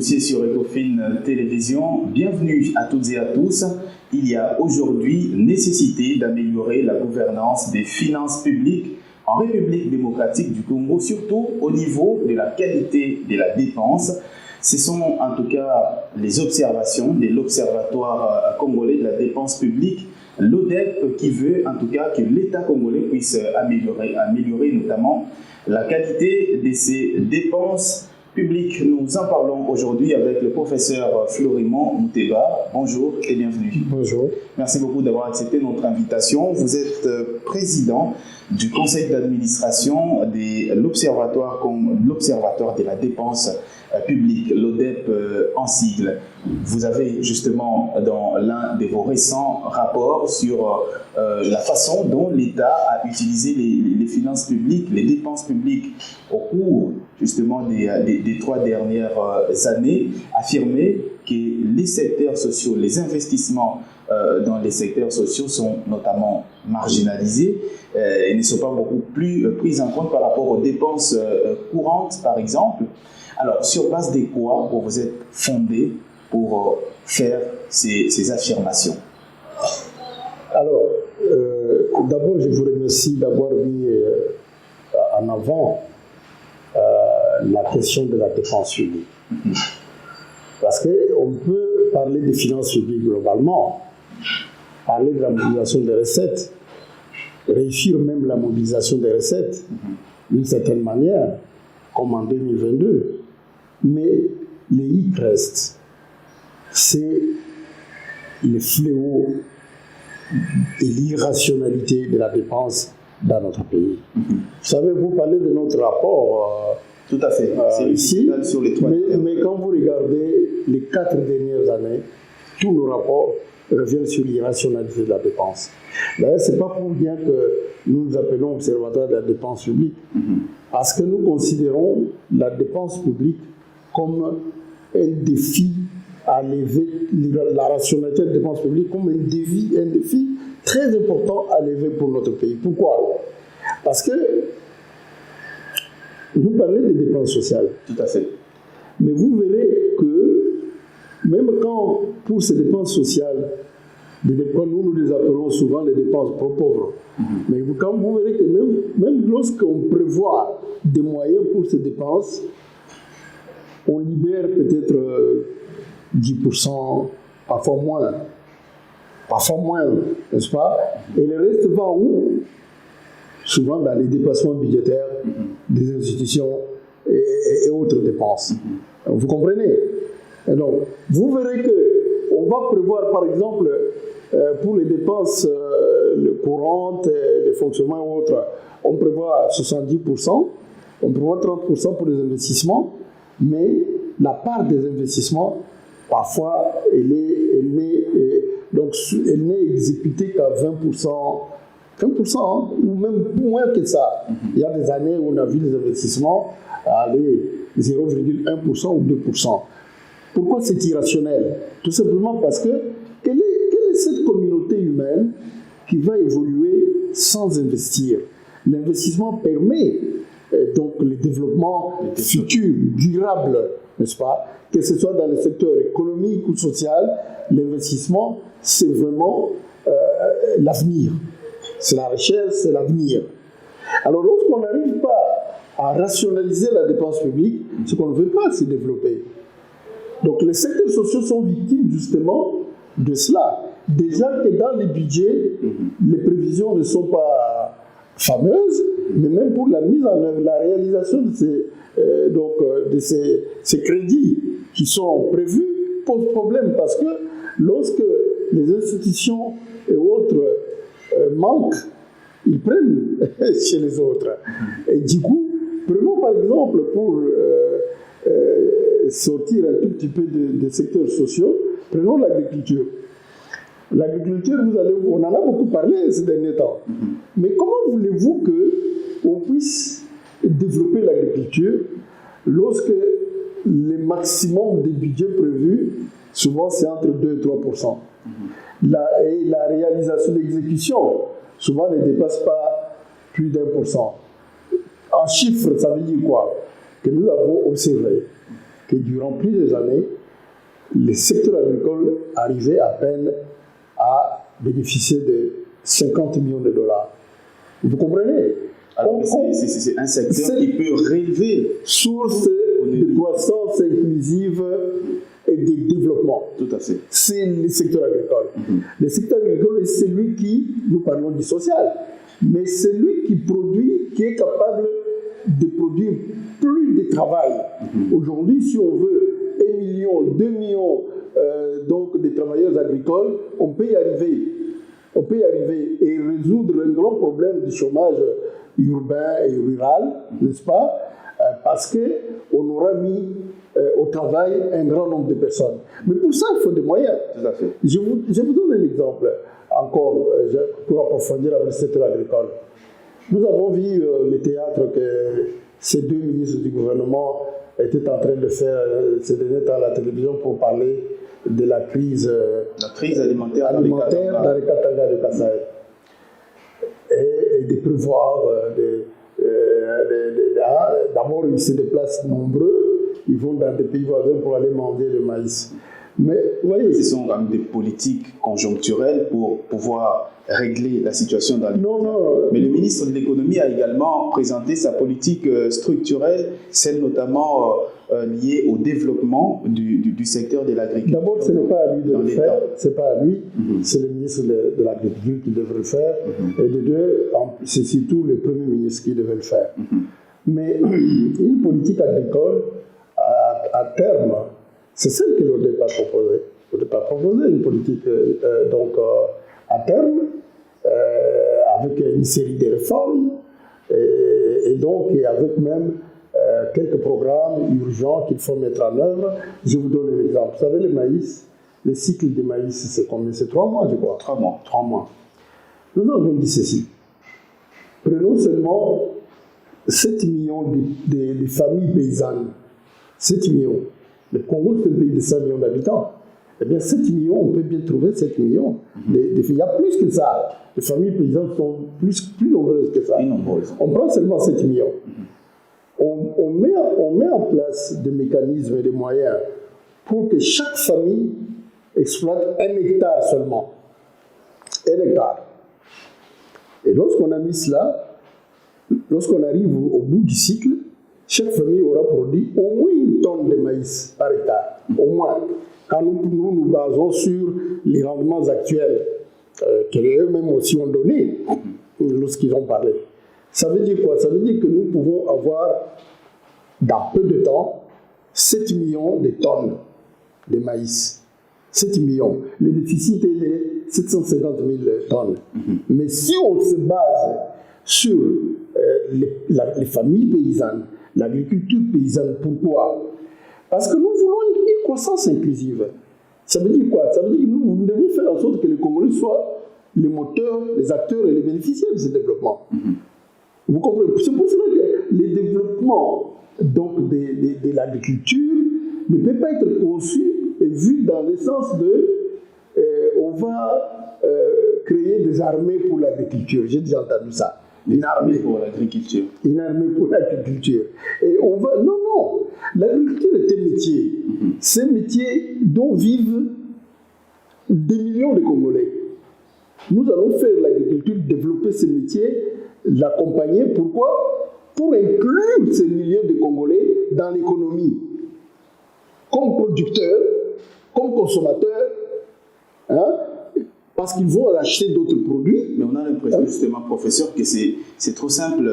dossier sur Ecofin Télévision. Bienvenue à toutes et à tous. Il y a aujourd'hui nécessité d'améliorer la gouvernance des finances publiques en République démocratique du Congo, surtout au niveau de la qualité de la dépense. Ce sont en tout cas les observations de l'Observatoire congolais de la dépense publique, l'ODEP, qui veut en tout cas que l'État congolais puisse améliorer notamment la qualité de ses dépenses publiques. Nous en parlons aujourd'hui avec le professeur Florimond Mouteba. Bonjour et bienvenue. Bonjour. Merci beaucoup d'avoir accepté notre invitation. Vous êtes président du conseil d'administration de l'Observatoire de la dépense publique, l'ODEP en sigle. Vous avez justement dans l'un de vos récents rapports sur la façon dont l'État a utilisé les finances publiques, les dépenses publiques au cours justement des 3 dernières années, affirmé que les secteurs sociaux, les investissements dans les secteurs sociaux sont notamment marginalisés et ne sont pas beaucoup plus pris en compte par rapport aux dépenses courantes, par exemple. Alors, sur base de quoi vous êtes fondé pour faire ces affirmations? Alors, d'abord, je vous remercie d'avoir mis en avant la question de la dépense publique. Parce qu'on peut parler des finances publiques globalement, parler de la mobilisation des recettes, réussir même la mobilisation des recettes d'une certaine manière, comme en 2022. Mais les hic restent. C'est le fléau et l'irrationalité de la dépense dans notre pays. Vous savez, vous parlez de notre rapport. Tout à fait. C'est ici. Sur les 3 mais quand vous regardez les 4 dernières années, tous nos rapports reviennent sur l'irrationalité de la dépense. D'ailleurs, ce n'est pas pour rien que nous nous appelons observateur de la dépense publique, parce que nous considérons la dépense publique comme un défi à lever, la rationalité de la dépense publique comme un défi très important à lever pour notre pays. Pourquoi? Parce que vous parlez des dépenses sociales. Tout à fait. Mais vous verrez que même quand, pour ces dépenses sociales, nous les appelons souvent les dépenses pauvres, mais quand vous verrez que même lorsqu'on prévoit des moyens pour ces dépenses, on libère peut-être 10%, parfois moins, n'est-ce pas? Et le reste va où? Souvent dans les dépassements budgétaires des institutions et autres dépenses. Vous comprenez? Et donc, vous verrez qu'on va prévoir, par exemple, pour les dépenses courantes, les fonctionnements et autres, on prévoit 70%, on prévoit 30% pour les investissements, mais la part des investissements, parfois, elle n'est exécutée qu'à 20%, ou même moins que ça. Il y a des années où on a vu les investissements aller 0,1% ou 2%. Pourquoi c'est irrationnel? Tout simplement parce que quelle est cette communauté humaine qui va évoluer sans investir? L'investissement permet donc le développement futur, durable, n'est-ce pas? Que ce soit dans le secteur économique ou social, l'investissement, c'est vraiment l'avenir. C'est la recherche, c'est l'avenir. Alors, lorsqu'on n'arrive pas à rationaliser la dépense publique, c'est qu'on ne veut pas se développer. Donc, les secteurs sociaux sont victimes justement de cela. Déjà que dans les budgets, les prévisions ne sont pas fameuses, mais même pour la mise en œuvre, la réalisation de ces crédits qui sont prévus pose problème, parce que lorsque les institutions et autres manquent, ils prennent chez les autres. Et du coup, prenons par exemple, pour sortir un tout petit peu des secteurs sociaux, prenons l'agriculture. L'agriculture, on en a beaucoup parlé ces derniers temps. Mais comment voulez-vous qu'on puisse développer l'agriculture lorsque le maximum des budgets prévus, souvent c'est entre 2 et 3%. Et la réalisation d'exécution, souvent ne dépasse pas plus d'1%. En chiffres, ça veut dire quoi? Que nous avons observé que durant plusieurs années, le secteur agricole arrivait à peine à bénéficier de 50 millions de dollars. Vous comprenez? Alors c'est un secteur qui peut relever source de croissance inclusive et de développement. Tout à fait. C'est le secteur agricole. Le secteur agricole, c'est celui qui, nous parlons du social, mais c'est lui qui produit, qui est capable de produire plus de travail. Aujourd'hui, si on veut 1 million, 2 millions donc de travailleurs agricoles, on peut y arriver. On peut y arriver et résoudre un grand problème du chômage urbain et rural, n'est-ce pas? Parce qu'on aura mis au travail un grand nombre de personnes. Mais pour ça, il faut des moyens. Tout à fait. Je vous donne un exemple encore pour approfondir avec le secteur agricole. Nous avons vu le théâtre que ces deux ministres du gouvernement étaient en train de faire ces derniers temps à la télévision pour parler de la crise alimentaire dans les Katanga de Kasaï. Et de prévoir, d'abord ils se déplacent nombreux, ils vont dans des pays voisins pour aller manger le maïs. Mais vous voyez, ce sont des politiques conjoncturelles pour pouvoir régler la situation dans les pays. Mais le ministre de l'économie a également présenté sa politique structurelle, celle notamment liée au développement du secteur de l'agriculture. D'abord, ce n'est pas à lui de le faire, c'est pas à lui, c'est le ministre de l'Agriculture qui devrait le faire, et de deux, c'est surtout le Premier ministre qui devait le faire. Mais une politique agricole, à terme, c'est celle que l'ODEP a proposée. L'ODEP a proposé une politique à terme, avec une série de réformes, et donc avec même quelques programmes urgents qu'il faut mettre en œuvre. Je vous donne un exemple. Vous savez, le maïs, le cycle du maïs, c'est combien? C'est 3 mois, je crois. 3 mois. 3 mois. Nous avons dit ceci. Prenons seulement 7 millions de familles paysannes. 7 millions. Le Congo, c'est un pays de 5 millions d'habitants. Eh bien, 7 millions, on peut bien trouver 7 millions. Il y a plus que ça. Les familles paysannes sont plus nombreuses que ça. On prend seulement 7 millions. On met en place des mécanismes et des moyens pour que chaque famille exploite 1 hectare seulement. 1 hectare. Et lorsqu'on a mis cela, lorsqu'on arrive au bout du cycle, chaque famille aura produit au moins 1 tonne de maïs par hectare. Au moins. Quand nous basons sur les rendements actuels qu'eux-mêmes aussi ont donnés lorsqu'ils ont parlé. Ça veut dire quoi? Ça veut dire que nous pouvons avoir, dans peu de temps, 7 millions de tonnes de maïs. 7 millions. Le déficit est de 750 000 tonnes. Mais si on se base sur les familles paysannes, l'agriculture paysanne, pourquoi? Parce que nous voulons une croissance inclusive. Ça veut dire quoi? Ça veut dire que nous devons faire en sorte que les Congolais soient les moteurs, les acteurs et les bénéficiaires de ce développement. Vous comprenez? C'est pour cela que le développement donc, de l'agriculture ne peut pas être conçu et vu dans le sens de on va créer des armées pour l'agriculture. J'ai déjà entendu ça. Une armée pour l'agriculture. Une armée pour l'agriculture. Et on va... Non. L'agriculture est un métier. C'est un métier dont vivent des millions de Congolais. Nous allons faire l'agriculture, développer ce métier, l'accompagner. Pourquoi? Pour inclure ces millions de Congolais dans l'économie. Comme producteurs, comme consommateurs, parce qu'ils vont acheter d'autres produits. Mais on a l'impression justement, professeur, que c'est trop simple.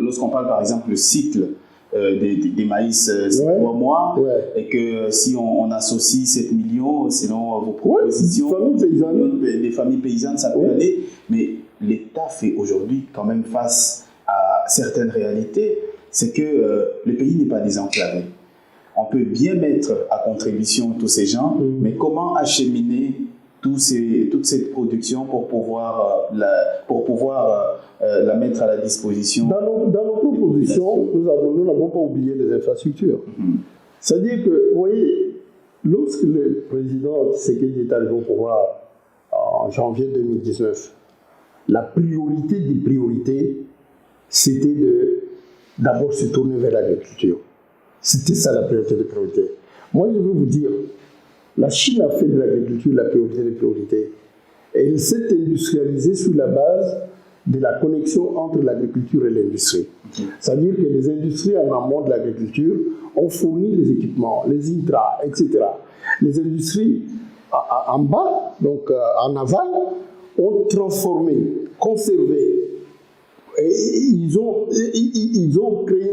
Lorsqu'on parle par exemple le cycle des maïs, c'est 3 mois, et que si on associe 7 millions, selon vos propositions, des familles paysannes, ça peut aller. Mais l'État fait aujourd'hui quand même face à certaines réalités, c'est que le pays n'est pas désenclavé. On peut bien mettre à contribution tous ces gens, mais comment acheminer toute cette production pour pouvoir la mettre à la disposition? Dans nos propositions, nous n'avons pas oublié les infrastructures. C'est-à-dire que, vous voyez, lorsque le président Tshisekedi est arrivé au pouvoir en janvier 2019, la priorité des priorités, c'était d'abord se tourner vers l'agriculture. C'était ça la priorité des priorités. Moi, je veux vous dire, la Chine a fait de l'agriculture la priorité des priorités. Et elle s'est industrialisée sur la base de la connexion entre l'agriculture et l'industrie. C'est-à-dire que les industries en amont de l'agriculture ont fourni les équipements, les intrants, etc. Les industries en bas, donc en aval, ont transformé, conservé, et ils ont créé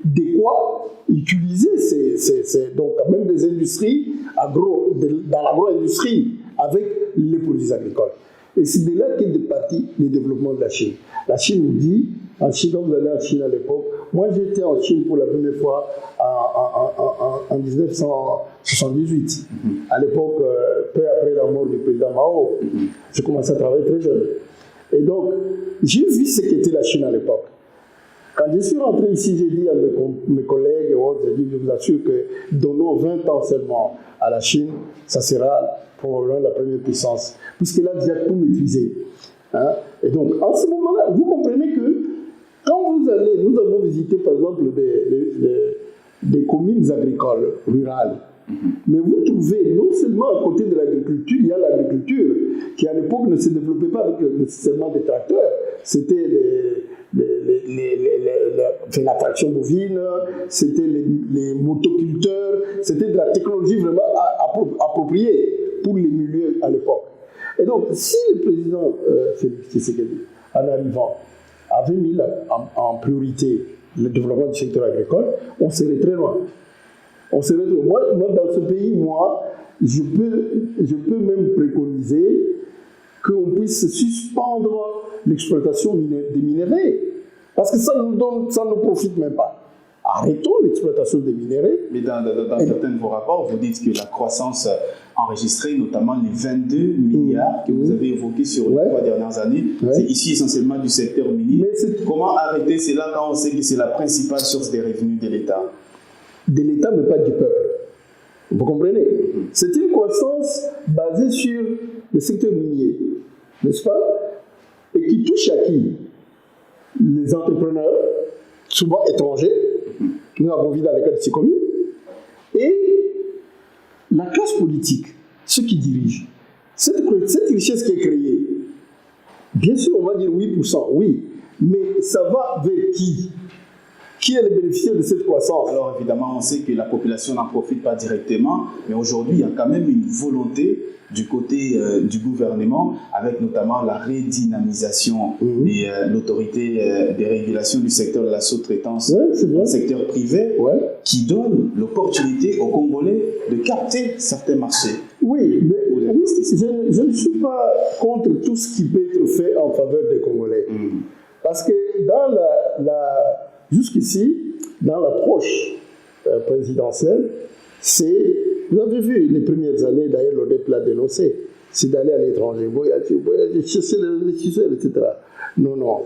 des quoi utiliser donc même des industries dans l'agro-industrie avec les produits agricoles. Et c'est de là qu'est parti le développement de la Chine. La Chine nous dit, en Chine, quand vous allez en Chine à l'époque, moi j'étais en Chine pour la première fois en 1978. À l'époque, peu après la mort du président Mao, j'ai commencé à travailler très jeune. Et donc, j'ai vu ce qu'était la Chine à l'époque. Quand je suis rentré ici, j'ai dit à mes collègues et autres, j'ai dit, je vous assure que donnons 20 ans seulement à la Chine, ça sera probablement la première puissance, puisqu'elle a déjà tout maîtrisé. Hein? Et donc, en ce moment-là, vous comprenez que quand vous allez, nous avons visité par exemple des communes agricoles, rurales, mais vous trouvez non seulement à côté de l'agriculture, il y a l'agriculture qui à l'époque ne se développait pas avec nécessairement des tracteurs, c'était la traction bovine, c'était les motoculteurs, c'était de la technologie vraiment appropriée pour les milieux à l'époque. Et donc, si le président Félix Tshisekedi, en arrivant, avait mis en priorité le développement du secteur agricole, on serait très loin. Moi, dans ce pays, je peux même préconiser qu'on puisse suspendre l'exploitation des minéraux. Parce que ça ne nous profite même pas. Arrêtons l'exploitation des minéraux. Mais dans certains de vos rapports, vous dites que la croissance enregistrée, notamment les 22 milliards que vous avez évoqués sur les 3 dernières années, c'est ici essentiellement du secteur minier. Comment arrêter cela quand on sait que c'est la principale source des revenus de l'État? De l'État, mais pas du peuple. Vous comprenez? C'est une croissance basée sur le secteur minier, n'est-ce pas? Et qui touche à qui? Les entrepreneurs, souvent étrangers, nous avons vu dans les cas de ces communes, et la classe politique, ceux qui dirigent. Cette richesse qui est créée, bien sûr, on va dire 8%, oui, mais ça va vers qui? Qui est le bénéficiaire de cette croissance? Alors évidemment, on sait que la population n'en profite pas directement, mais aujourd'hui, il y a quand même une volonté du côté du gouvernement, avec notamment la redynamisation de l'autorité des régulations du secteur de la sous-traitance dans le secteur privé, qui donne l'opportunité aux Congolais de capter certains marchés. Oui, mais je ne suis pas contre tout ce qui peut être fait en faveur des Congolais. Parce que jusqu'ici, dans l'approche présidentielle, vous avez vu les premières années, d'ailleurs l'ODEP l'a dénoncé, c'est d'aller à l'étranger, voyager, chercher les investisseurs, etc. Non.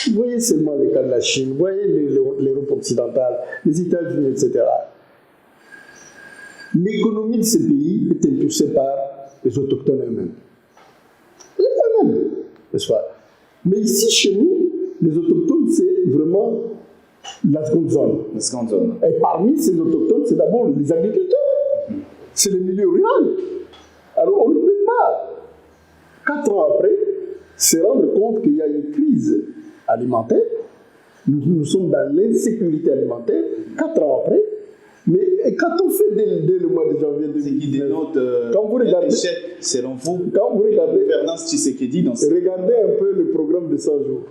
Vous voyez seulement le cas de la Chine, vous voyez l'Europe occidentale, les États-Unis, etc. L'économie de ces pays est impulsée par les autochtones eux-mêmes. N'est-ce pas? Mais ici, chez nous, les autochtones, c'est vraiment la seconde zone. Et parmi ces autochtones, c'est d'abord les agriculteurs. C'est le milieu rural. Alors on ne peut pas, 4 ans après, se rendre compte qu'il y a une crise alimentaire. Nous sommes dans l'insécurité alimentaire, 4 ans après. Mais quand on fait dès le mois de janvier 2019, ce qui dénote un échec, selon vous, quand vous regardez, gouvernance Tshisekedi dans ce... Regardez un peu le programme de 100 jours.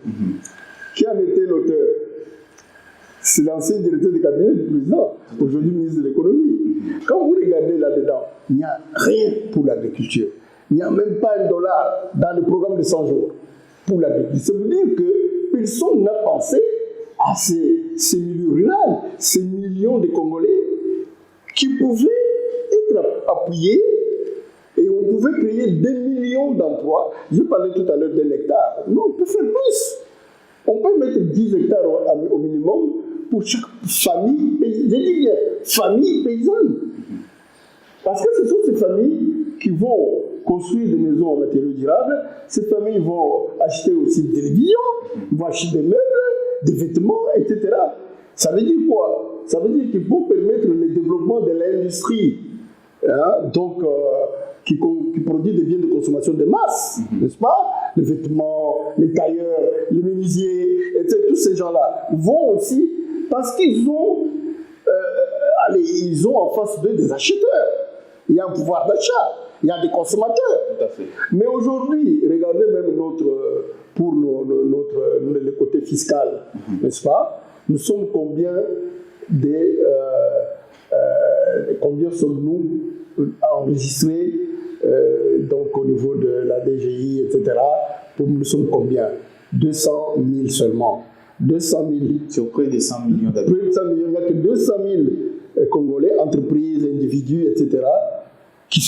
Qui en était l'auteur? C'est l'ancien directeur de cabinet du président, aujourd'hui ministre de l'économie. Quand vous regardez là-dedans, il n'y a rien pour l'agriculture. Il n'y a même pas $1 dans le programme de 100 jours pour l'agriculture. Ça veut dire que personne n'a pensé à ces milieux ruraux, ces millions de Congolais qui pouvaient être appuyés et on pouvait créer des millions d'emplois. Je parlais tout à l'heure d'un hectare. Non, on peut faire plus. On peut mettre 10 hectares au minimum pour chaque famille, je dis bien famille paysanne. Parce que ce sont ces familles qui vont construire des maisons en matériaux durables, ces familles vont acheter aussi des télévisions, vont acheter des meubles, des vêtements, etc. Ça veut dire quoi? Ça veut dire qu'il faut permettre le développement de l'industrie, hein, donc qui produit des biens de consommation de masse, n'est-ce pas? Les vêtements, les tailleurs, les menuisiers, etc. Tous ces gens-là vont aussi, parce qu'ils ont, ils ont en face d'eux des acheteurs. Il y a un pouvoir d'achat, il y a des consommateurs. Tout à fait. Mais aujourd'hui, regardez même pour le côté fiscal, n'est-ce pas? Nous sommes combien sommes-nous enregistrés donc au niveau de la DGI, etc. Nous sommes combien? 200 000 seulement. 200 000. Sur près de 100 millions d'habitants. Près de 100 millions, il n'y a que 200 000 Congolais, entreprises, individus, etc. qui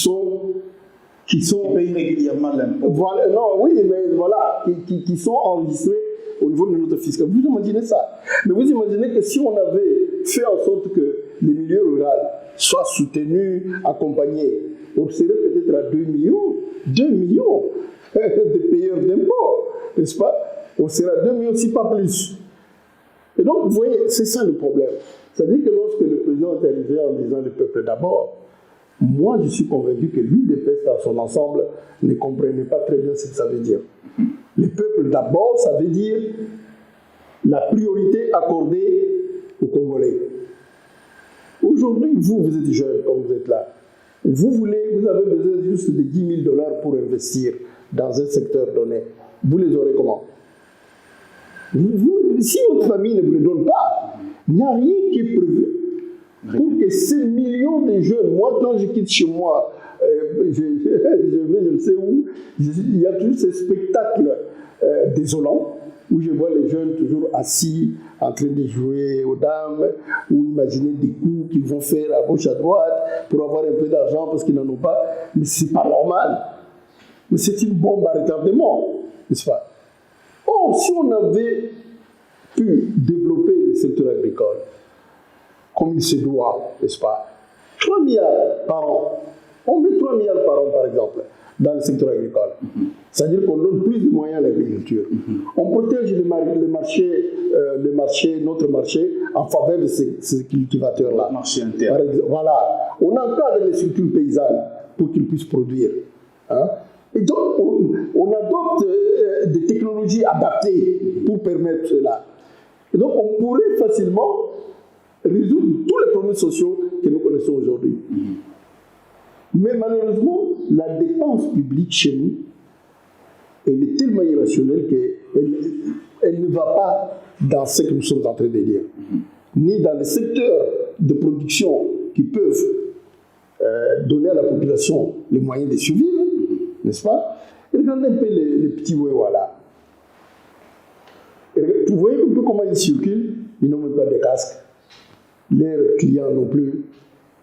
payent régulièrement l'impôt. Voilà, non, oui, mais voilà, qui sont enregistrés au niveau de notre fiscal. Vous imaginez ça? Mais vous imaginez que si on avait fait en sorte que les milieux ruraux soient soutenus, accompagnés, on serait peut-être à 2 millions de payeurs d'impôts, n'est-ce pas? On serait à 2 millions, si pas plus. Et donc, vous voyez, c'est ça le problème. C'est-à-dire que lorsque le président est arrivé en disant le peuple d'abord, moi, je suis convaincu que l'UDPS dans son ensemble ne comprenait pas très bien ce que ça veut dire. Le peuple d'abord, ça veut dire la priorité accordée aux Congolais. Aujourd'hui, vous êtes jeune, comme vous êtes là. Vous avez besoin juste de $10 000 pour investir dans un secteur donné. Vous les aurez comment? Si votre famille ne vous le donne pas, il n'y a rien qui est prévu pour que ces millions de jeunes, moi quand je quitte chez moi, je vais je ne sais où, il y a toujours ces spectacles désolants où je vois les jeunes toujours assis en train de jouer aux dames ou imaginer des coups qu'ils vont faire à gauche à droite pour avoir un peu d'argent parce qu'ils n'en ont pas. Mais c'est pas normal. Mais c'est une bombe à retardement, n'est-ce pas? Or, si on avait pu développer le secteur agricole comme il se doit, n'est-ce pas? 3 milliards par an. On met 3 milliards par an, par exemple, dans le secteur agricole. C'est-à-dire qu'on donne plus de moyens à l'agriculture. On protège notre marché en faveur de ces cultivateurs-là. Le marché interne. Voilà. On encadre les structures paysannes pour qu'ils puissent produire. Hein? Et donc, on adopte des technologies adaptées pour permettre cela. Et donc, on pourrait facilement résoudre tous les problèmes sociaux que nous connaissons aujourd'hui. Mais malheureusement, la dépense publique chez nous, elle est tellement irrationnelle qu'elle ne va pas dans ce que nous sommes en train de dire. Ni dans les secteurs de production qui peuvent donner à la population les moyens de survivre, n'est-ce pas? Et regardez un peu les petits Wewa là. Vous voyez un peu comment ils circulent, ils n'ont même pas de casque. Leurs clients non plus,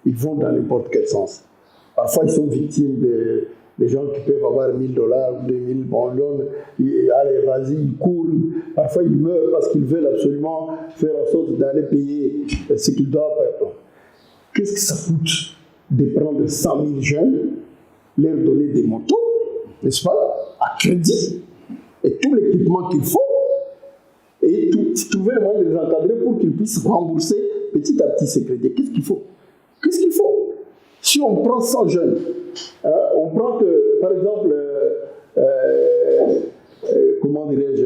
ils vont dans n'importe quel sens. Parfois, ils sont victimes des gens qui peuvent avoir $1 000 ou 2 000 bons. Allez, vas-y, ils courent. Parfois, ils meurent parce qu'ils veulent absolument faire en sorte d'aller payer ce qu'ils doivent faire. Qu'est-ce que ça coûte de prendre 100 000 jeunes, leur donner des motos, n'est-ce pas, à crédit, et tout l'équipement qu'il faut, et trouver le moyen de les encadrer pour qu'ils puissent rembourser petit à petit ces crédits. Qu'est-ce qu'il faut? Qu'est-ce qu'il faut? Si on prend 100 jeunes, hein, on prend que, par exemple, comment dirais-je,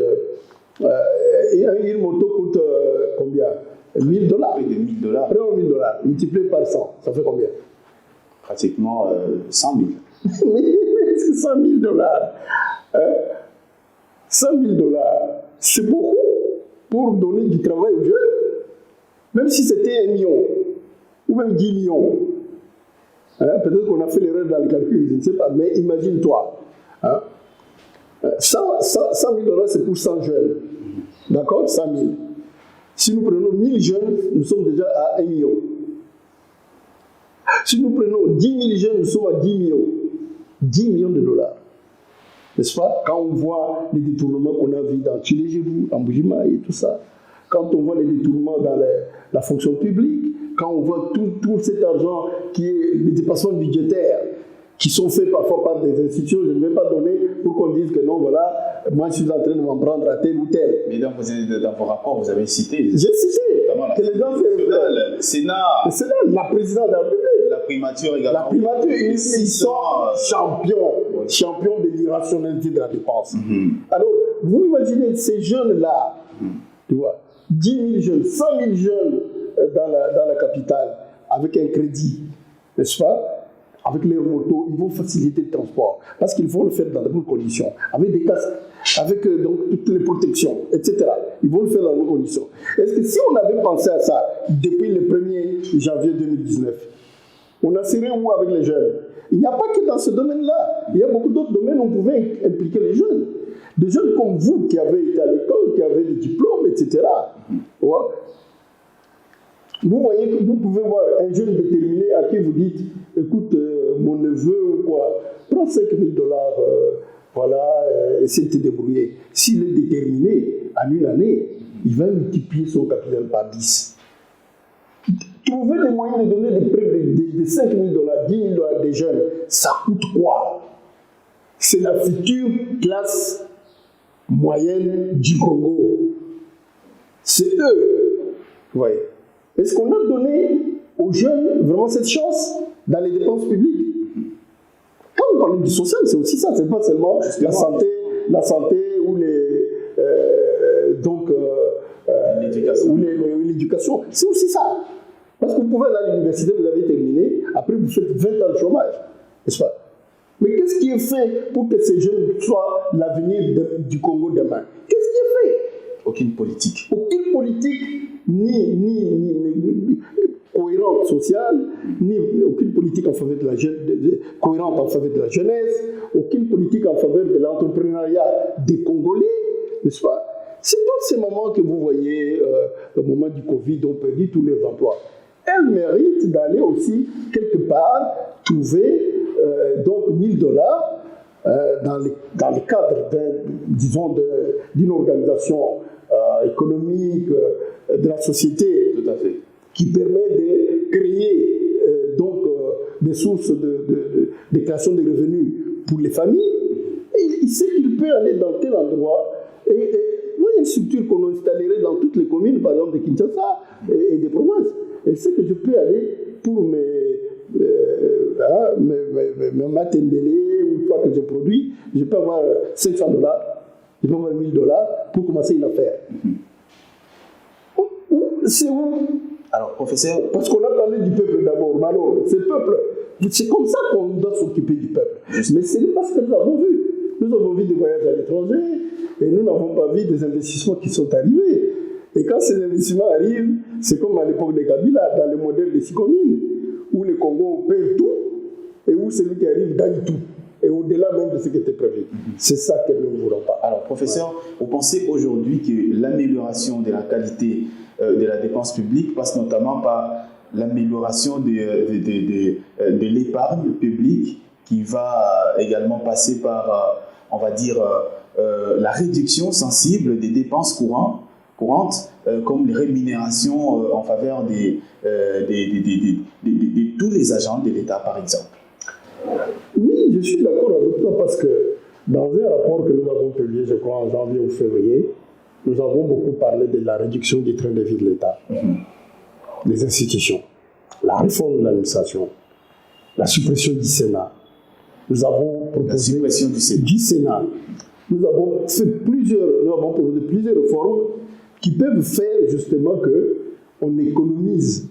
une moto coûte combien? $1 000. Près de $1 000. Près de $1 000. Multiplié par 100, ça fait combien? Pratiquement 100 000. Mais c'est $100 000. Hein? $100 000, c'est beaucoup pour donner du travail aux jeunes. Même si c'était 1 million, ou même 10 millions. Hein? Peut-être qu'on a fait l'erreur dans le calcul, je ne sais pas, mais imagine-toi. Hein? 100 000 $, c'est pour 100 jeunes. D'accord? 100 000. Si nous prenons 1000 jeunes, nous sommes déjà à 1 million. Si nous prenons 10 000 jeunes, nous sommes à 10 millions. 10 millions de dollars. N'est-ce pas? Quand on voit les détournements qu'on a vus dans Tchilégerou, en Bujima et tout ça, quand on voit les détournements dans la fonction publique, quand on voit tout cet argent qui est les dépassements budgétaires, qui sont faits parfois par des institutions, je ne vais pas donner pour qu'on dise que non, voilà, moi je suis en train de m'en prendre à tel ou tel. Mais dans vos rapports, vous avez cité. J'ai cité. que les gens se réfèrent. Le Sénat, la présidence de la République. la primature également. La primature, ils sont champions de l'irrationalité de la dépense. Alors, vous imaginez ces jeunes-là, tu vois, 10 000 jeunes, 100 000 jeunes dans la capitale, avec un crédit, n'est-ce pas? Avec les motos, ils vont faciliter le transport, parce qu'ils vont le faire dans de bonnes conditions, avec des casques, avec donc, toutes les protections, etc. Ils vont le faire dans de bonnes conditions. Est-ce que si on avait pensé à ça depuis le 1er janvier 2019, on en serait où avec les jeunes? Il n'y a pas que dans ce domaine-là. Il y a beaucoup d'autres domaines où on pouvait impliquer les jeunes. Des jeunes comme vous qui avez été à l'école, qui avez des diplômes, etc. Ouais. Vous voyez que vous pouvez voir un jeune déterminé à qui vous dites, écoute, mon neveu ou quoi, prends $5 000, voilà, essaie de te débrouiller. S'il est déterminé, en une année, il va multiplier son capital par 10. Trouver les moyens de donner des prêts de $5 000, $10 000 à des jeunes, ça coûte quoi? C'est la future classe moyenne du Congo. C'est eux. Vous voyez. Est-ce qu'on a donné aux jeunes vraiment cette chance dans les dépenses publiques? Quand on parle du social, c'est aussi ça. C'est pas seulement la santé ou l'éducation. C'est aussi ça. Parce que vous pouvez aller à l'université, vous avez terminé, après vous faites 20 ans de chômage. N'est-ce pas? Mais qu'est-ce qui est fait pour que ces jeunes soient l'avenir du Congo demain? Qu'est-ce qui est fait? Aucune politique. Aucune politique, ni cohérente sociale, ni aucune politique en faveur de la cohérente en faveur de la jeunesse, aucune politique en faveur de l'entrepreneuriat des Congolais, n'est-ce pas? C'est dans ces moments que vous voyez, au moment du Covid, on perdit tous les emplois. Elle mérite d'aller aussi quelque part trouver donc $1 000 dans le cadre d'une organisation économique de la société. Tout à fait. Qui permet de créer des sources de création de revenus pour les familles. Et il sait qu'il peut aller dans tel endroit. Il y a une structure qu'on installerait dans toutes les communes, par exemple de Kinshasa et des provinces. Et c'est que je peux aller pour ma tembélé ou quoi que je produis, je peux avoir $500, je peux avoir $1 000 pour commencer une affaire. C'est où? Alors, professeur... Parce qu'on a parlé du peuple d'abord, mais alors, ce peuple, c'est comme ça qu'on doit s'occuper du peuple. Mais ce n'est pas ce que nous avons vu. Nous avons vu des voyages à l'étranger et nous n'avons pas vu des investissements qui sont arrivés. Et quand ces investissements arrivent, c'est comme à l'époque de Kabila, dans le modèle des 6 communes, où le Congo perd tout et où celui qui arrive gagne tout. Et au-delà même de ce qui était prévu. C'est ça que nous ne voulons pas. Alors, professeur, vous pensez aujourd'hui que l'amélioration de la qualité de la dépense publique passe notamment par l'amélioration de l'épargne publique qui va également passer par, on va dire, la réduction sensible des dépenses courantes comme les rémunérations en faveur de tous les agents de l'État, par exemple? Oui, je suis d'accord avec toi parce que dans un rapport que nous avons publié, je crois, en janvier ou février, nous avons beaucoup parlé de la réduction du train de vie de l'État, des institutions, la réforme de l'administration, la suppression du Sénat. Nous avons proposé la suppression du Sénat. Nous avons proposé plusieurs réformes qui peuvent faire justement qu'on économise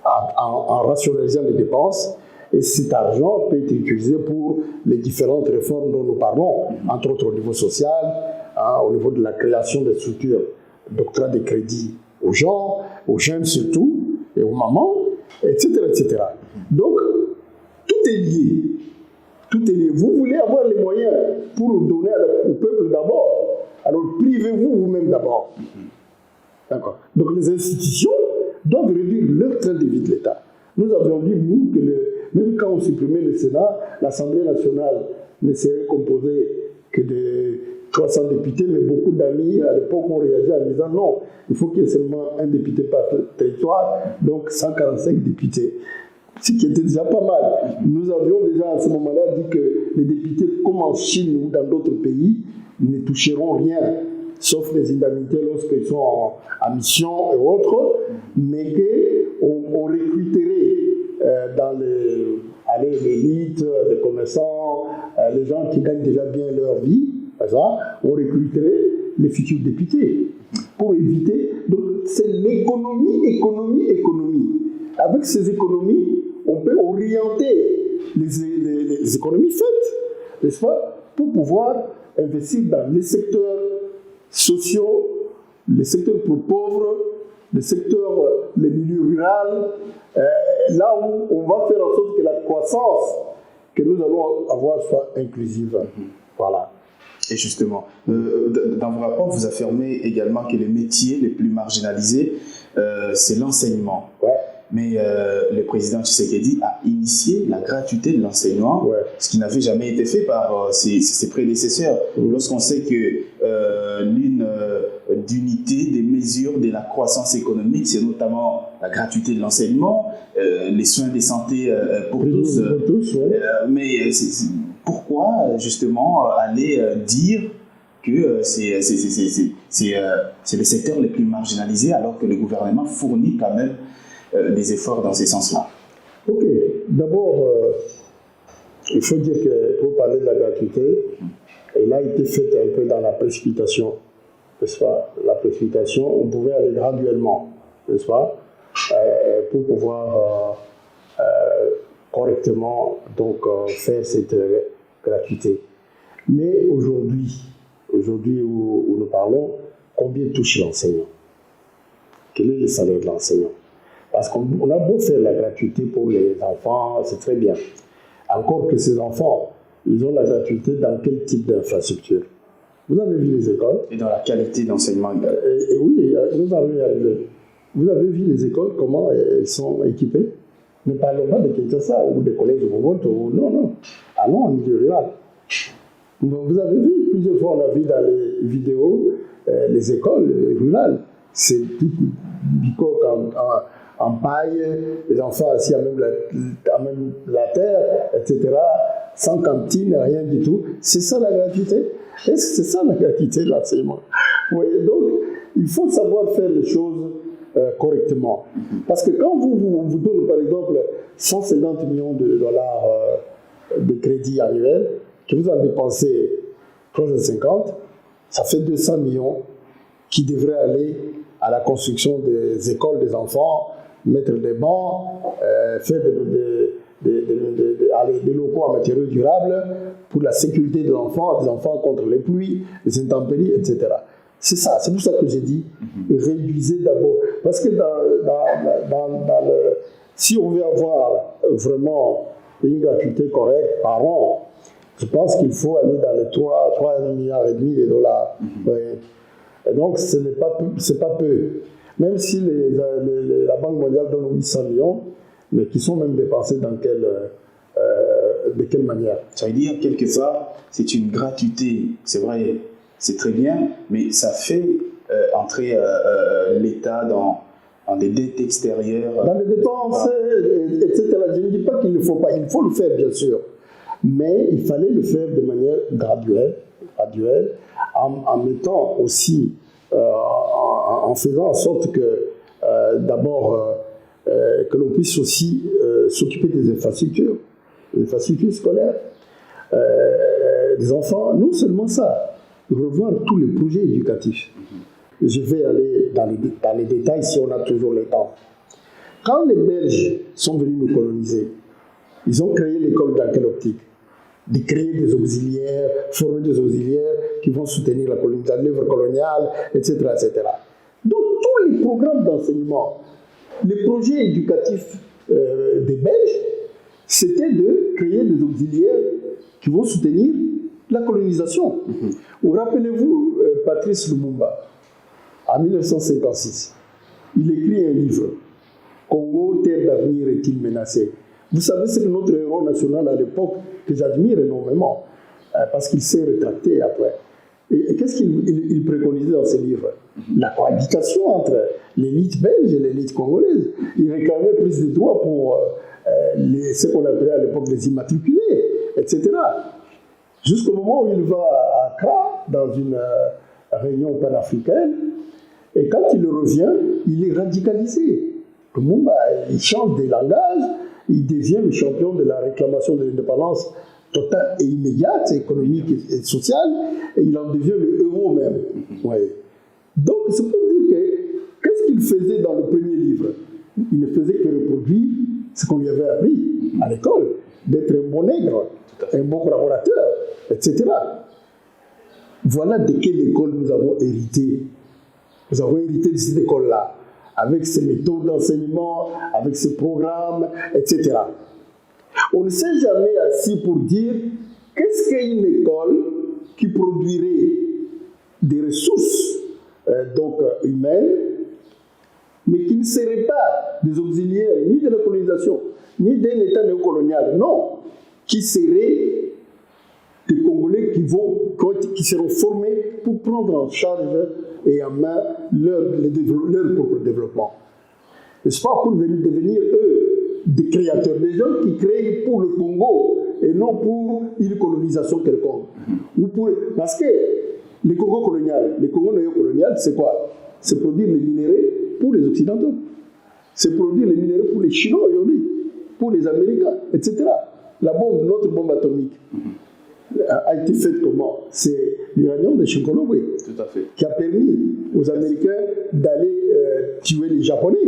en rationalisant les dépenses. Et cet argent peut être utilisé pour les différentes réformes dont nous parlons, entre autres au niveau social, au niveau de la création des structures d'octroi de crédit aux gens, aux jeunes surtout, et aux mamans, etc. etc. Donc, tout est lié. Tout est lié. Vous voulez avoir les moyens pour donner au peuple d'abord, alors privez-vous vous-même d'abord. D'accord. Donc, les institutions doivent réduire leur train de vie de l'État. Nous avions dit, nous, que même quand on supprimait le Sénat, l'Assemblée nationale ne serait composée que de 300 députés, mais beaucoup d'amis à l'époque ont réagi en disant non, il faut qu'il y ait seulement un député par territoire, donc 145 députés. Ce qui était déjà pas mal. Nous avions déjà à ce moment-là dit que les députés, comme en Chine ou dans d'autres pays, ne toucheront rien sauf les indemnités lorsqu'ils sont en mission et autres, mais qu'on recruterait dans l'élite, les commerçants, les gens qui gagnent déjà bien leur vie, on recruterait les futurs députés pour éviter. Donc c'est l'économie. Avec ces économies, on peut orienter les économies faites, n'est-ce pas, pour pouvoir investir dans les secteurs sociaux, les secteurs plus pauvres, les secteurs, les milieux ruraux, là où on va faire en sorte que la croissance que nous allons avoir soit inclusive. Voilà. Et justement, dans vos rapports, vous affirmez également que les métiers les plus marginalisés, c'est l'enseignement. Ouais. Mais le président Tshisekedi a initié la gratuité de l'enseignement, ce qui n'avait jamais été fait par ses prédécesseurs. Lorsqu'on sait que l'une d'unité des mesures de la croissance économique, c'est notamment la gratuité de l'enseignement, les soins de santé pour tous. Mais pourquoi justement aller dire que c'est les secteurs les plus marginalisés alors que le gouvernement fournit quand même des efforts dans ces sens-là? Ok, d'abord, il faut dire que pour parler de la gratuité, elle a été faite un peu dans la précipitation, n'est-ce pas? La précipitation, on pouvait aller graduellement, n'est-ce pas? Pour pouvoir correctement donc, faire cette gratuité. Mais aujourd'hui où nous parlons, combien touche l'enseignant? Quel est le salaire de l'enseignant? Parce qu'on a beau faire la gratuité pour les enfants, c'est très bien. Encore que ces enfants, ils ont la gratuité dans quel type d'infrastructure? Vous avez vu les écoles? Et dans la qualité d'enseignement. Et oui, nous allons y arriver. Vous avez vu les écoles, comment elles sont équipées? Ne parlons pas de Kinshasa ou des collèges de Mogoto. Non. Allons en milieu rural. Vous avez vu, plusieurs fois, on a vu dans les vidéos, les écoles rurales. C'est tout bicoque en paille, les enfants assis à même la terre, etc. Sans cantine, rien du tout. C'est ça la gratuité? Est-ce que c'est ça la gratuité de l'enseignement? Oui, donc, il faut savoir faire les choses correctement. Parce que quand on vous donne, par exemple, 150 millions de dollars de crédit annuel, que vous en dépensez 350, ça fait 200 millions qui devraient aller à la construction des écoles des enfants, mettre des bancs, faire des locaux en matériaux durables pour la sécurité des enfants contre les pluies, les intempéries, etc. C'est ça, c'est pour ça que j'ai dit, réduisez d'abord. Parce que si on veut avoir vraiment une gratuité correcte par an, je pense qu'il faut aller dans les 3,5 milliards de dollars. Ouais. Et donc, c'est pas peu. Même si la Banque mondiale donne 800 millions, mais qui sont même dépensés de quelle manière? Ça veut dire, quelque part, c'est une gratuité, c'est vrai, c'est très bien, mais ça fait entrer l'État dans des dettes extérieures. Dans les dépenses, etc. Je ne dis pas qu'il ne faut pas, il faut le faire, bien sûr. Mais il fallait le faire de manière graduelle en mettant aussi, en faisant en sorte que, d'abord, que l'on puisse aussi s'occuper des infrastructures scolaires, des enfants, non seulement ça, revoir tous les projets éducatifs. Je vais aller dans les détails si on a toujours le temps. Quand les Belges sont venus nous coloniser, ils ont créé l'école dans quelle optique? De créer des auxiliaires, former des auxiliaires qui vont soutenir l'œuvre coloniale, etc., etc. Donc, tous les programmes d'enseignement, les projets éducatifs des Belges, c'était de créer des auxiliaires qui vont soutenir la colonisation. Vous rappelez-vous Patrice Lumumba, en 1956, il écrit un livre, Congo, terre d'avenir est-il menacé? Vous savez, c'est notre héros national à l'époque que j'admire énormément, parce qu'il s'est rétracté après. Et qu'est-ce qu'il préconisait dans ce livre? La cohabitation entre l'élite belge et l'élite congolaise. Il réclamait plus de droits pour ce qu'on appelait à l'époque les immatriculés, etc. Jusqu'au moment où il va à Accra, dans réunion panafricaine, et quand il revient, il est radicalisé. Le monde, il change de langage, il devient le champion de la réclamation de l'indépendance totale et immédiate, économique et sociale, et il en devient le héros même. Ouais. Donc, c'est pour dire que, qu'est-ce qu'il faisait dans le premier livre? Il ne faisait que reproduire ce qu'on lui avait appris à l'école, d'être un bon nègre, un bon collaborateur, etc. Voilà de quelle école nous avons hérité. Nous avons hérité de cette école-là, avec ses méthodes d'enseignement, avec ses programmes, etc. On ne s'est jamais assis pour dire qu'est-ce qu'une école qui produirait des ressources humaines, mais qui ne seraient pas des auxiliaires ni de la colonisation, ni d'un État néocolonial, non, qui seraient des Congolais qui seront formés pour prendre en charge et en main leur propre développement. N'est-ce pas, pour devenir, eux, des créateurs, des gens qui créent pour le Congo et non pour une colonisation quelconque. Parce que les Congo colonial, les Congo néocolonial, c'est quoi? C'est produire les minéraux pour les Occidentaux. C'est produire les minéraux pour les Chinois aujourd'hui, pour les Américains, etc. Notre bombe atomique a été faite comment? C'est l'uranium de Shinkolowe qui a permis aux Américains d'aller tuer les Japonais,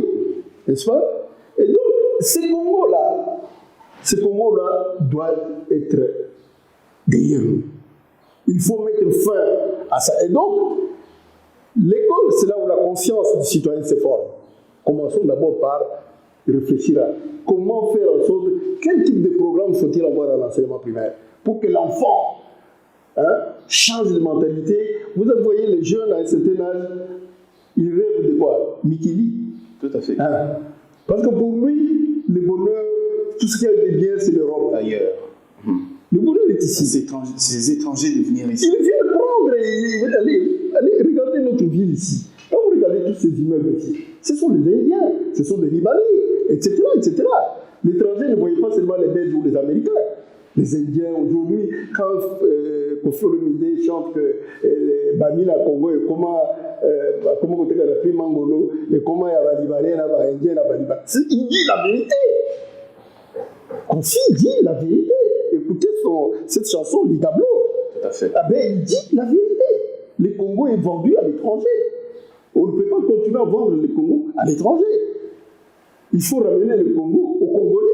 n'est-ce pas? Et donc, ces Congos-là doivent être derrière nous. Il faut mettre fin à ça. Et donc, l'école, c'est là où la conscience du citoyen se forme. Commençons d'abord par réfléchir à comment faire en sorte, quel type de programme faut-il avoir dans l'enseignement primaire pour que l'enfant change de mentalité. Vous voyez, les jeunes à un certain âge, ils rêvent de quoi? Mikili. Tout à fait. Parce que pour lui, le bonheur, tout ce qui a de bien, c'est l'Europe. Ailleurs. Le bonheur est ici. Ces étrangers de venir ici. Ils viennent prendre et allez regarder notre ville ici. Quand vous regardez tous ces immeubles ici, ce sont les Indiens, ce sont les Libanais, etc., etc. L'étranger ne voyait pas seulement les Belges ou les Américains. Les Indiens, aujourd'hui, quand Kofi Olomide chante que Bamina Congo et comment on a appris Mangolo et comment il y a des Libanais, des Indiens, il dit la vérité. Kofi dit la vérité. Écoutez cette chanson, Ligablo. Tout à fait. Il dit la vérité. Le Congo est vendu à l'étranger. On ne peut pas continuer à vendre le Congo à l'étranger. Il faut ramener le Congo aux Congolais.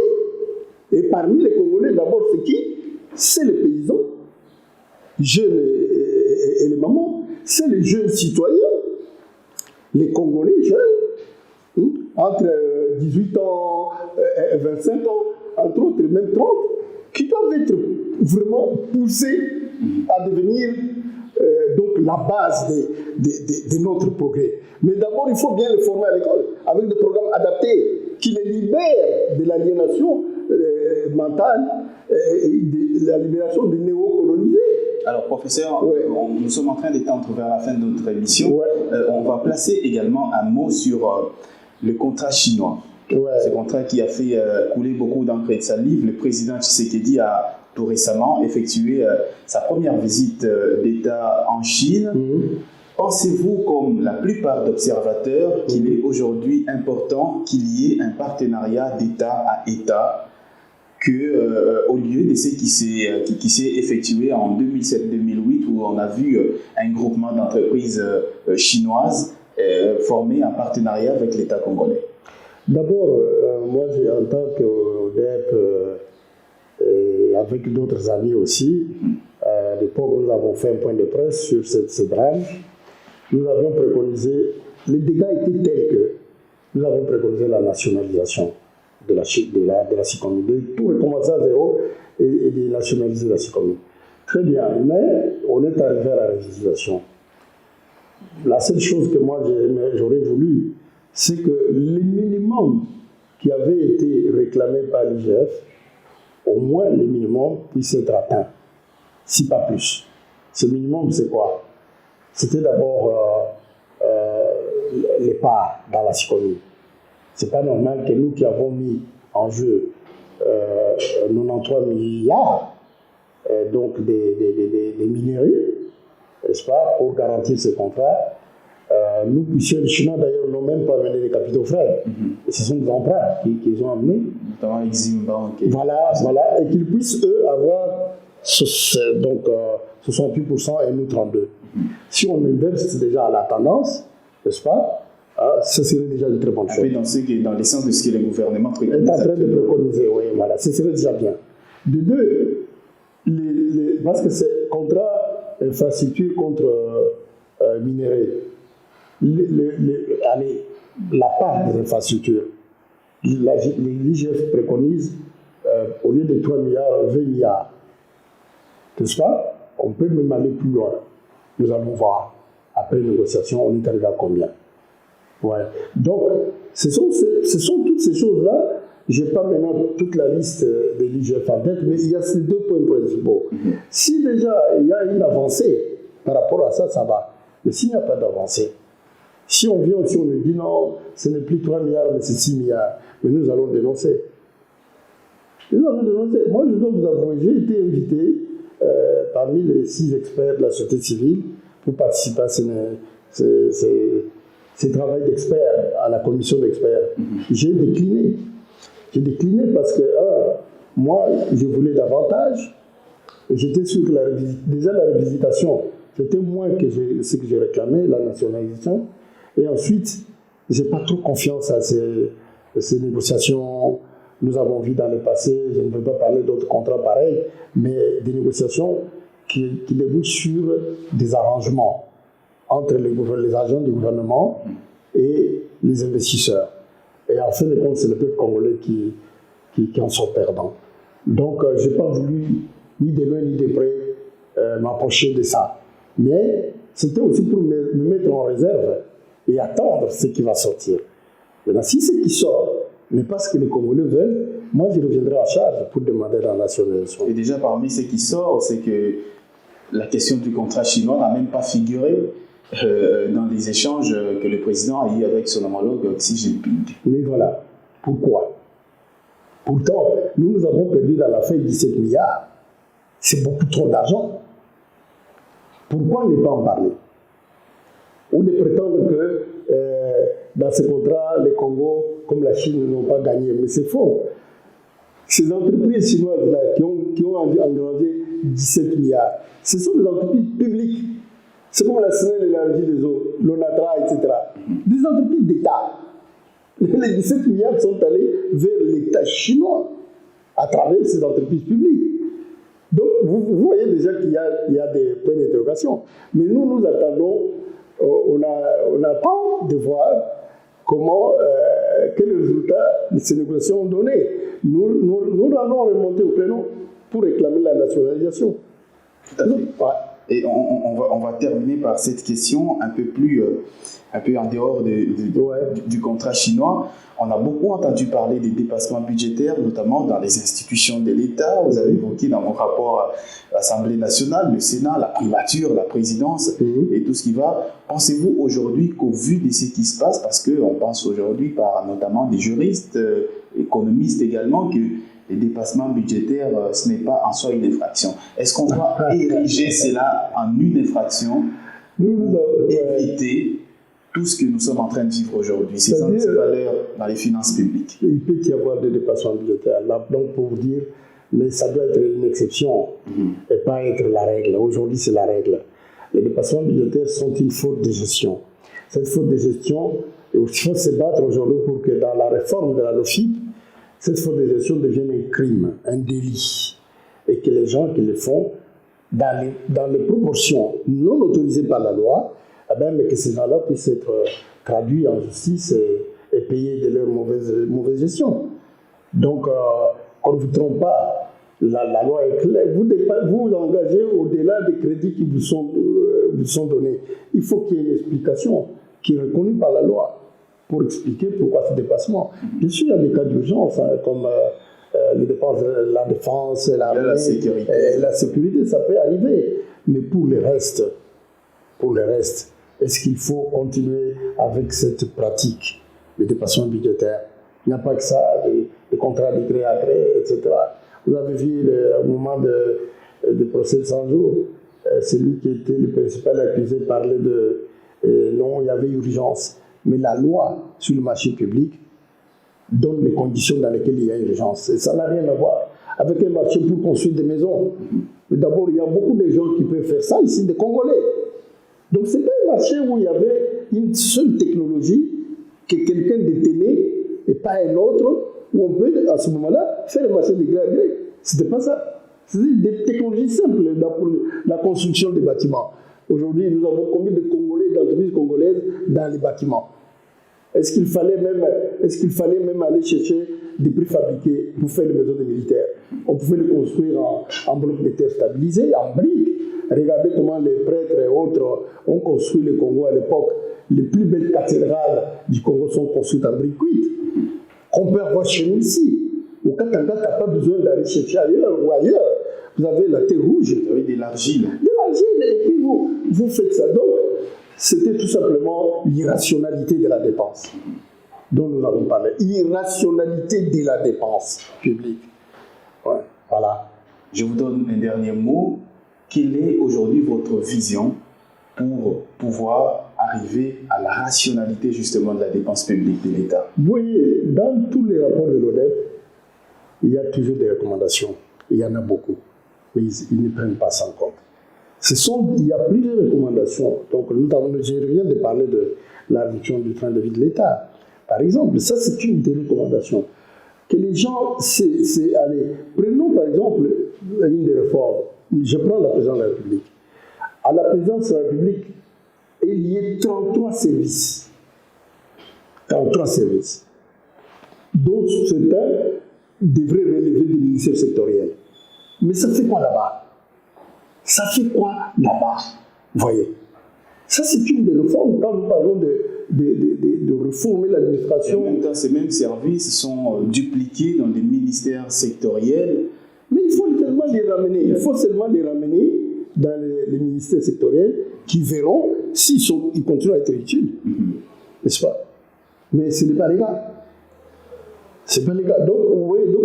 Et parmi les Congolais, d'abord, c'est qui? C'est les paysans, jeunes et les mamans. C'est les jeunes citoyens, les Congolais jeunes, entre 18 ans et 25 ans, entre autres, même 30, qui doivent être vraiment poussés à devenir donc la base de notre progrès. Mais d'abord, il faut bien les former à l'école, avec des programmes adaptés qui les libèrent de l'aliénation mentale et de la libération des néocolonisés. Alors, professeur, nous sommes en train d'étendre vers la fin de notre émission. On va placer également un mot sur le contrat chinois. Ce contrat qui a fait couler beaucoup d'encre et de salive. Le président Tshisekedi a tout récemment effectué sa première visite d'État en Chine. Pensez-vous, comme la plupart d'observateurs, qu'il est aujourd'hui important qu'il y ait un partenariat d'État à État, qu'au lieu de ce qui s'est effectué en 2007-2008, où on a vu un groupement d'entreprises chinoises former un partenariat avec l'État congolais? D'abord, moi, en tant qu'ODEP, avec d'autres amis aussi, à l'époque où nous avons fait un point de presse sur ce drame, nous avions préconisé, les dégâts étaient tels que nous avons préconisé la nationalisation de la SICOMI, de tout recommencer à zéro et de nationaliser la SICOMI. Très bien, mais on est arrivé à la législation. La seule chose que moi j'aurais voulu, c'est que le minimum qui avait été réclamé par l'IGF, au moins le minimum puisse être atteint, si pas plus. Ce minimum, c'est quoi? C'était d'abord les parts dans la SICOMI. Ce n'est pas normal que nous qui avons mis en jeu 93 milliards donc des minéraux, n'est-ce pas, pour garantir ce contrat. Nous puissions, les Chinois d'ailleurs n'ont même pas amené des capitaux frais. Et ce sont des emprunts qu'ils ont amenés. Notamment Exim Bank. Voilà, et qu'ils puissent, eux, avoir 68% et nous 32%. Si on inverse déjà à la tendance, n'est-ce pas, ce serait déjà une très bonne chose. Dans l'essence de ce que le gouvernement préconise. Est en train de préconiser, oui, voilà, ce serait déjà bien. De deux, parce que c'est contrat infrastructure contre minerais. La part des infrastructures, l'IGF préconise au lieu de 3 milliards, 20 milliards. N'est-ce pas? On peut même aller plus loin. Nous allons voir. Après négociation, on est arrivé à combien? Ouais. Donc, ce sont toutes ces choses-là. Je n'ai pas maintenant toute la liste de l'IGF en tête, mais il y a ces deux points principaux. Si déjà il y a une avancée par rapport à ça, ça va. Mais s'il n'y a pas d'avancée, si on vient aussi, on nous dit non, ce n'est plus 3 milliards, mais c'est 6 milliards, mais nous allons dénoncer. Moi, je dois vous avouer, j'ai été invité parmi les 6 experts de la société civile pour participer à ce travail d'experts, à la commission d'experts. J'ai décliné. J'ai décliné parce que, moi, je voulais davantage. J'étais sûr que déjà la revisitation, c'était moins que ce que j'ai réclamé, la nationalisation. Et ensuite, je n'ai pas trop confiance à ces négociations. Nous avons vu dans le passé, je ne veux pas parler d'autres contrats pareils, mais des négociations qui débouchent sur des arrangements entre les agents du gouvernement et les investisseurs. Et en fin de compte, c'est le peuple congolais qui en sort perdant. Donc, je n'ai pas voulu, ni de loin ni de près, m'approcher de ça. Mais c'était aussi pour me mettre en réserve et attendre ce qui va sortir. Maintenant, si ce qui sort n'est pas ce que les Congolais veulent, moi, je reviendrai à charge pour demander la nationalisation. Et déjà, parmi ce qui sort, c'est que la question du contrat chinois n'a même pas figuré dans les échanges que le président a eu avec son homologue Xi Jinping. Mais voilà. Pourquoi? Pourtant, nous avons perdu dans l'affaire 17 milliards. C'est beaucoup trop d'argent. Pourquoi ne pas en parler? Ou de prétendre que dans ce contrat, les Congos, comme la Chine, n'ont pas gagné. Mais c'est faux. Ces entreprises chinoises-là qui ont engrangé 17 milliards, ce sont des entreprises publiques. C'est comme la SNEL, l'énergie des eaux, l'ONATRA, etc. Des entreprises d'État. Les 17 milliards sont allés vers l'État chinois à travers ces entreprises publiques. Donc, vous voyez déjà qu'il y a des points d'interrogation. Mais nous attendons, on attend de voir quel résultat ces négociations ont donné. Nous allons remonter au créneau pour réclamer la nationalisation. Tout à fait. Ouais. Et on va terminer par cette question un peu en dehors du contrat chinois. On a beaucoup entendu parler des dépassements budgétaires, notamment dans les institutions de l'État. Vous avez évoqué dans mon rapport à l'Assemblée nationale, le Sénat, la primature, la présidence et tout ce qui va. Pensez-vous aujourd'hui qu'au vu de ce qui se passe, parce qu'on pense aujourd'hui par notamment des juristes, économistes également, que les dépassements budgétaires, ce n'est pas en soi une infraction. Est-ce qu'on doit ériger cela en une infraction pour éviter tout ce que nous sommes en train de vivre aujourd'hui, ces antivaleurs dans les finances publiques? Il peut y avoir des dépassements budgétaires. Là, donc, pour vous dire, mais ça doit être une exception et pas être la règle. Aujourd'hui, c'est la règle. Les dépassements budgétaires sont une faute de gestion. Cette faute de gestion, il faut se battre aujourd'hui pour que dans la réforme de la LOFIP, cette faute de gestion devienne un crime, un délit. Et que les gens qui le font, dans les proportions non autorisées par la loi, mais que ces gens-là puissent être traduits en justice et payés de leur mauvaise gestion. Donc, qu'on ne vous trompe pas, la loi est claire. Vous engagez au-delà des crédits qui vous sont donnés. Il faut qu'il y ait une explication qui est reconnue par la loi pour expliquer pourquoi ce dépassement. Bien sûr, il y a des cas d'urgence, comme les dépenses de la défense, la sécurité. La sécurité, ça peut arriver. Mais pour le reste, est-ce qu'il faut continuer avec cette pratique de dépassement budgétaire? Il n'y a pas que ça, des contrats de gré à gré, etc. Vous avez vu au moment des procès de 100 jours, celui qui était le principal accusé parlait de non, il y avait urgence. Mais la loi sur le marché public donne les conditions dans lesquelles il y a urgence. Et ça n'a rien à voir avec un marché pour construire des maisons. Mais d'abord, il y a beaucoup de gens qui peuvent faire ça ici, des Congolais. Donc, ce n'est pas un marché où il y avait une seule technologie que quelqu'un détenait et pas un autre, où on peut, à ce moment-là, faire le marché de gré à gré. Ce n'était pas ça. C'était des technologies simples pour la construction des bâtiments. Aujourd'hui, nous avons combien de Congolais, d'entreprises congolaises dans les bâtiments? Est-ce qu'il fallait même aller chercher des préfabriqués pour faire les maisons des militaires? On pouvait les construire en blocs de terre stabilisés, en briques. Regardez comment les prêtres et autres ont construit le Congo à l'époque. Les plus belles cathédrales du Congo sont construites en briques cuites. On peut avoir chez nous ici. Au Katanga, tu n'as pas besoin d'aller chercher ailleurs ou ailleurs. Vous avez la terre rouge. Vous avez de l'argile. De l'argile, et puis vous faites ça. Donc, c'était tout simplement l'irrationalité de la dépense dont nous avons parlé. Irrationalité de la dépense publique. Ouais, voilà. Je vous donne un dernier mot. Quelle est aujourd'hui votre vision pour pouvoir arriver à la rationalité justement de la dépense publique de l'État? Vous voyez, dans tous les rapports de l'ODEP, il y a toujours des recommandations. Il y en a beaucoup, mais ils ne prennent pas ça en compte. Il y a plusieurs recommandations. Donc, je viens de parler de la réduction du train de vie de l'État. Par exemple, ça c'est une des recommandations. Que les gens, allez, prenons par exemple une des réformes. Je prends la présidence de la République. À la présidence de la République, il y a 33 services. 33 services. Dont certains devraient relever des ministères sectoriels. Mais ça fait quoi là-bas? Ça fait quoi là-bas? Vous voyez? Ça, c'est une des réformes. Quand nous parlons de réformer l'administration. En même temps, ces mêmes services sont dupliqués dans des ministères sectoriels. Mais il faut seulement les ramener. Il faut seulement les ramener dans les ministères sectoriels qui verront s'ils continuent à être utiles. N'est-ce pas? Mais ce n'est pas les cas. Ce n'est pas les cas. Donc,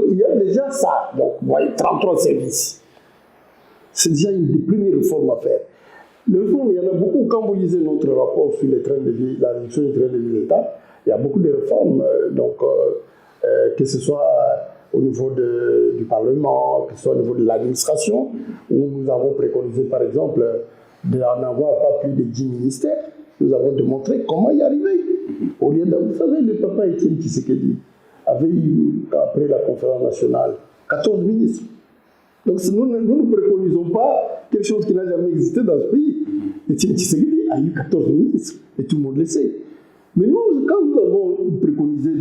il y a déjà ça. Donc, vous voyez, 33 services. C'est déjà une des premières réformes à faire. Les réformes, il y en a beaucoup. Quand vous lisez notre rapport sur les trains de vie, la réduction du train de vie de l'État, il y a beaucoup de réformes. Que ce soit au niveau du Parlement, que ce soit au niveau de l'administration, où nous avons préconisé, par exemple, d'en avoir pas plus de 10 ministères. Nous avons démontré comment y arriver. Au lieu de, vous savez, le papa Étienne Tshisekedi avait eu, après la conférence nationale, 14 ministres. Donc nous ne préconisons pas quelque chose qui n'a jamais existé dans ce pays. Étienne Tshisekedi a eu 14 ministres, et tout le monde le sait. Mais nous, quand nous avons préconisé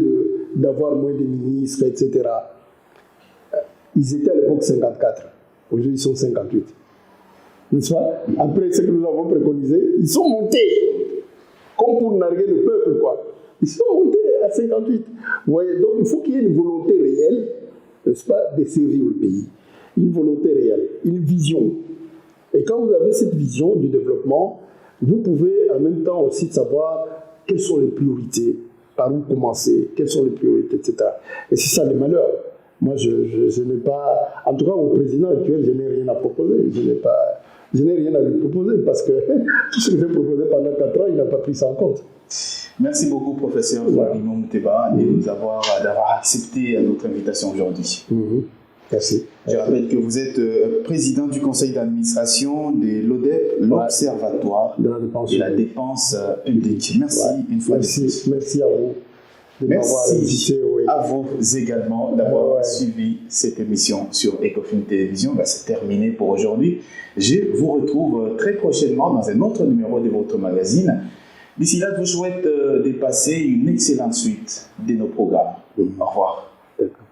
d'avoir moins de ministres, etc., ils étaient à l'époque 54. Aujourd'hui, ils sont 58. N'est-ce pas? Après ce que nous avons préconisé, ils sont montés. Comme pour narguer le peuple, quoi. Ils sont montés à 58. Vous voyez, donc il faut qu'il y ait une volonté réelle, n'est-ce pas, de servir le pays. Une volonté réelle, une vision. Et quand vous avez cette vision du développement, vous pouvez en même temps aussi savoir quelles sont les priorités, par où commencer, quelles sont les priorités, etc. Et c'est ça le malheur. Moi, je n'ai pas... En tout cas, au président actuel, je n'ai rien à proposer. Je n'ai rien à lui proposer parce que tout ce que j'ai proposé pendant 4 ans, il n'a pas pris ça en compte. Merci beaucoup, professeur Raymond Mouteba, d'avoir accepté notre invitation aujourd'hui. Merci. Je rappelle que vous êtes président du conseil d'administration de l'ODEP, l'Observatoire de la dépense publique. Merci une fois de plus. Merci à vous. Merci à vous également d'avoir suivi cette émission sur Ecofin Télévision. C'est terminé pour aujourd'hui. Je vous retrouve très prochainement dans un autre numéro de votre magazine. D'ici là, je vous souhaite de passer une excellente suite de nos programmes. Au revoir. D'accord.